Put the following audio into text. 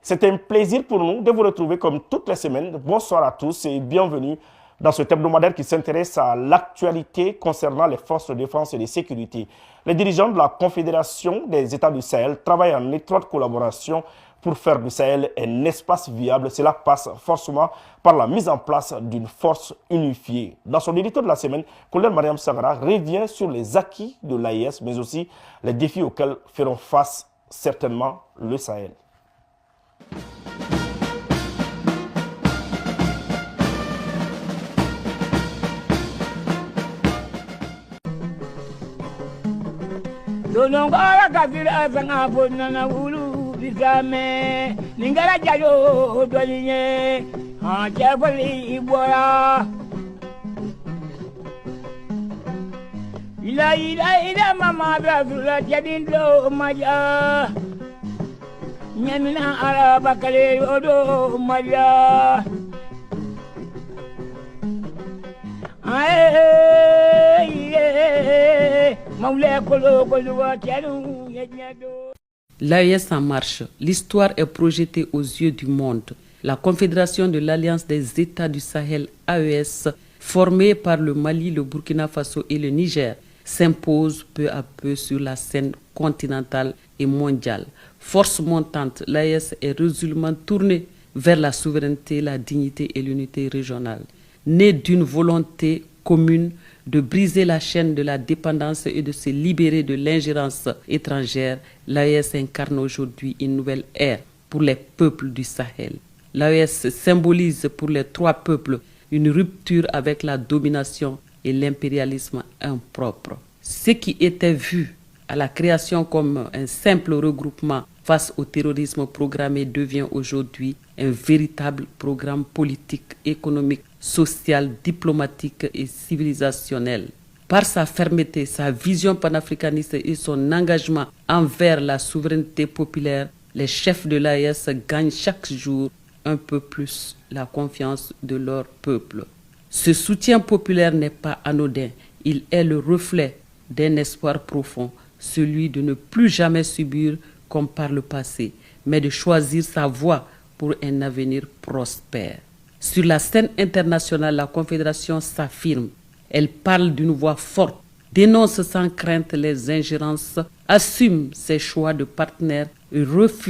C'est un plaisir pour nous de vous retrouver comme toutes les semaines. Bonsoir à tous et bienvenue dans ce hebdomadaire qui s'intéresse à l'actualité concernant les forces de défense et de sécurité. Les dirigeants de la Confédération des États du Sahel travaillent en étroite collaboration pour faire du Sahel un espace viable. Cela passe forcément par la mise en place d'une force unifiée. Dans son édito de la semaine, Colonel Mariam Sagara revient sur les acquis de l'AES, mais aussi les défis auxquels feront face certainement le Sahel. Dolongora kabira sanga bonana ulu bisame ningara jayo dolinye ha jabali ibora ila mama brazula jadindo maja nyamina araba kale odo maja L'AES en marche. L'histoire est projetée aux yeux du monde. La Confédération de l'Alliance des États du Sahel, AES, formée par le Mali, le Burkina Faso et le Niger, s'impose peu à peu sur la scène continentale et mondiale. Force montante, l'AES est résolument tournée vers la souveraineté, la dignité et l'unité régionale. Née d'une volonté commune de briser la chaîne de la dépendance et de se libérer de l'ingérence étrangère, l'AES incarne aujourd'hui une nouvelle ère pour les peuples du Sahel. L'AES symbolise pour les trois peuples une rupture avec la domination et l'impérialisme impropre. Ce qui était vu à la création comme un simple regroupement face au terrorisme programmé devient aujourd'hui un véritable programme politique, économique, social, diplomatique et civilisationnel. Par sa fermeté, sa vision panafricaniste et son engagement envers la souveraineté populaire, les chefs de l'AES gagnent chaque jour un peu plus la confiance de leur peuple. Ce soutien populaire n'est pas anodin, il est le reflet d'un espoir profond, celui de ne plus jamais subir comme par le passé, mais de choisir sa voie pour un avenir prospère. Sur la scène internationale, la Confédération s'affirme. Elle parle d'une voix forte, dénonce sans crainte les ingérences, assume ses choix de partenaires et refuse